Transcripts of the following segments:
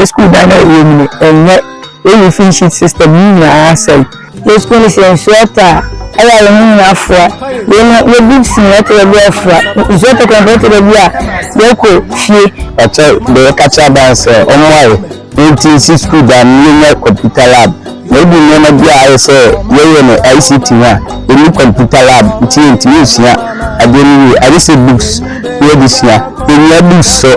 school dana yemi enye we finish system ni na asai the school is in sweater aya yemi na afra we books na te be afra so to convert the bia we ko fie acha the catcher dance onwai NTC school dan ni computer lab maybe no bia say we no ICT na any computer lab nti usia adeni I say books we this year we books so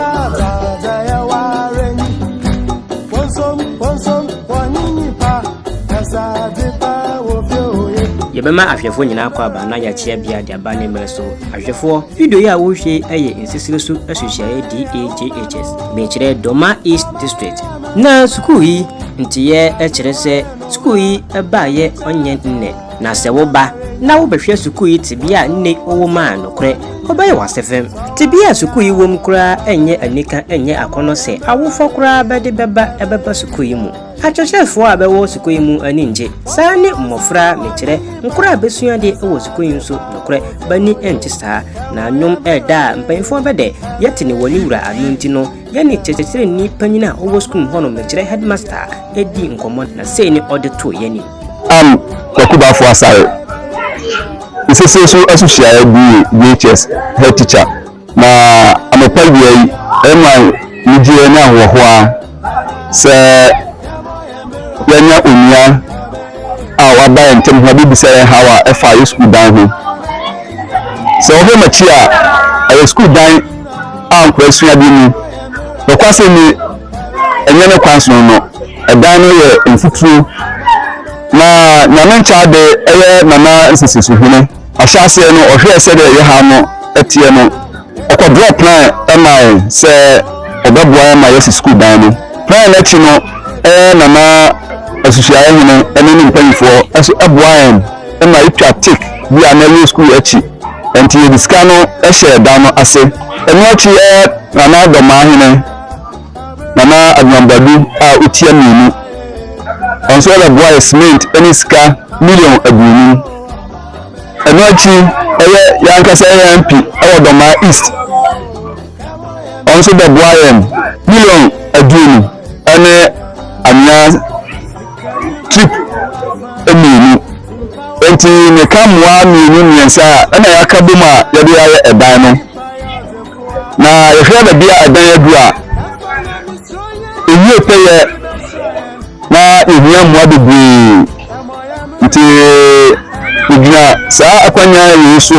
yebema ahwefo nyina kwa ba na ya chia bia de aba ne mreso ahwefo video ya wo hwe eye nsisiresu associate DAJHS mechire Doma East District na school yi ntiye ekire se school yi abaye onye nne na se wo ba na wo behwe school yi tibia nne owo ma nokre obaye wasefem tibia school yi wom kura enye anika enye akono se awofo kura bede beba school yi mu achọchefo abewo school yi mu aninje sane mmofra mechire nkura besua de ewo school yi nso nokre bani entisa na nyom eda mpanfo bede yetene woni wura anunti no yani chechesere ni panyina owo school hono mechire headmaster edi nkomo na sei ni auditor yani Yakuba for asare nsese so associate DHS head teacher na amopa bia yi ema nidie na ho a se yanya unia waba entem ho bi sere hawa efa school down ho so ho machi a school down kwasua bi ni okwase ni enye ne kwanso no edan no ye mfuturu na mencha de eye mama nsisi so hune ahwase no ohwe se de ye ha no etie no okọ drop na ema se obeboa ma yes school down no plan na chi no mama associate hune ene mpanfo aso eboa ema itwa take bi na school achi enti ye diska no ehye dan no ase eno achi mama Doma hune mama Adwambadu a utie minu onso the boy cement any ska million agunu enochi yankasa MP Doma East onso the boy million agunu ene anya trip eminu enti ne kamwa minu nyensa ena yakabuma yede ya edan no na yehwe da bia edan adua eyi peye na ihia muabebu nti igina saa akwanya yeso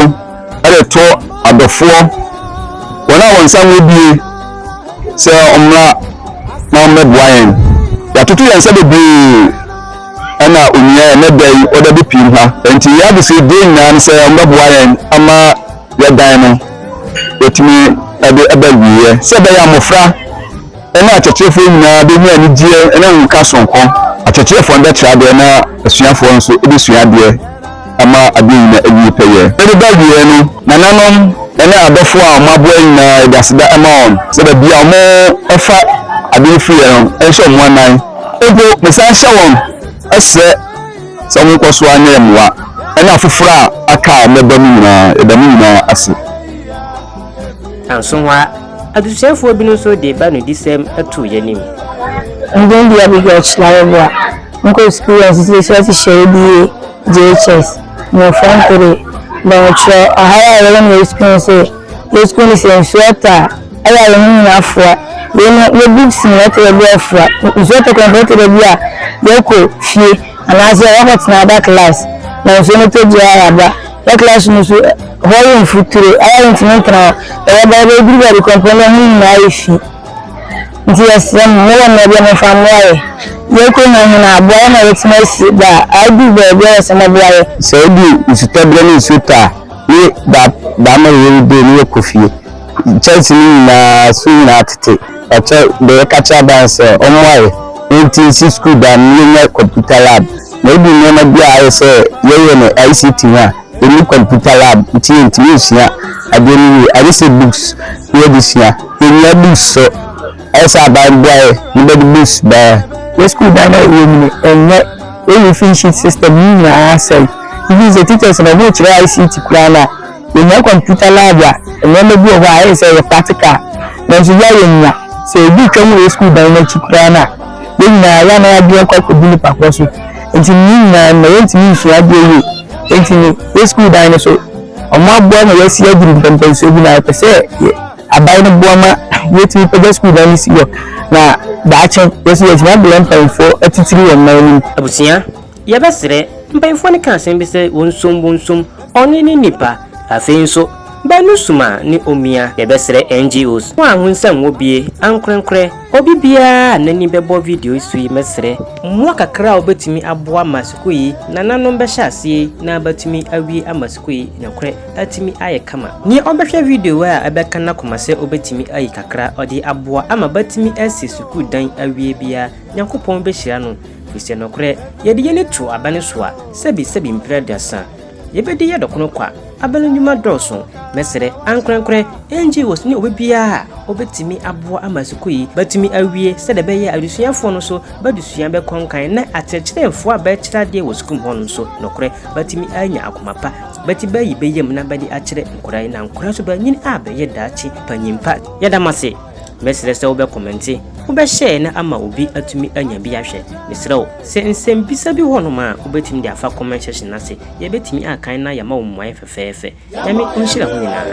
areto adofo wona wonsam obi se omra na omeboayen ya tutu yansa bebu ana onya na dai odabi pim ha nti ya bi se de nyan se omeboayen ama ya dan no etimi abawiye se be ya mofra ena achechefo nyina be hu ani die ena nka sonko achechefo nda trade na asuafo nso ebesua de ama ade nyina awi peye ebe bawie no nananom ena adofo a mabo nyina edasida ama on se be bia mo efa ade free no enso mo anan ego mesan hye won ase so mo koso anya emwa ena afofra aka mebam nyina edam nyina ase ansonwa adusefo bi no so de ba no disem atu yanim ndon dia bi go chlawa nko experience is share bi JHS no frankly no cho ahaya wala no experience the school is in sweater aya yemi na afra we books na te be afra so to convert the bia we ko fie anaze what na that class na so no to dia aba that class no so hoyin futuro aya intimenta ba bi component ni na ifi nti yasem mo na bia me famwaye ye ko na abo na witness da adu ba bia se mo boaye se di isitable ni suta ni da ma ye de ni kofie church ni na su na tete acha de kacha dance omwaye NTC school da ni computer lab maybe no bia se ye no ICT na any computer lab nti usia adeni I say books we this year we books so esa boy we the books ba the school dana yemi enye we finish system ni na asai these the teachers na go try ICT plana we no computer lab ya enye me bi o wa say practical na so ya yenya say you come to school by next Kurana. Then I be a quite good pacosu. And to me, I went to me for a day. And to me, school dinosaur. On my boy, I see a good compensation. I say, I buy the bomber, wait to the school this year. Now, that's not the for a titty and money. Abusia, Yabasre, by one can't be said, Wonsum, only nipa, a thing so. Banusuma ni omia yebesere NGOs wa hunsam obi ankrenkre obi bia nani bebo video sui mesere mwa kakra obetimi aboa masuku yi nananom be hyase na batimi awi amasuku yi nakre atimi aye kama ni obehwe video wa abeka na komase obetimi ayi kakra odi aboa ama batimi asi suku dan awie bia nyankopon be hyira no bisi nokre yede yene to abane so a sebi mpredasa yebedi yedokono kwa abelu nyuma doso mesere ankrenkre NGOs ni obebia obetimi aboa amasuku yi batimi awie sede be ya adusuafo no so badusua be konkan na atekyerefo abe kyerade wo sukum hono so nokre batimi anya akomapa bati bayi beyem na badi akyere nkorai na nkorai so banyini abe ye daachi panyimpa yadamase mesere se obe commenti obe share na ama obi atumi anya bi ahwe mesrew se nsem bisa bi hono ma obetimi dia fa comment section na se ye betimi akan na yama wo mwan fefefe yami onhira ho nyina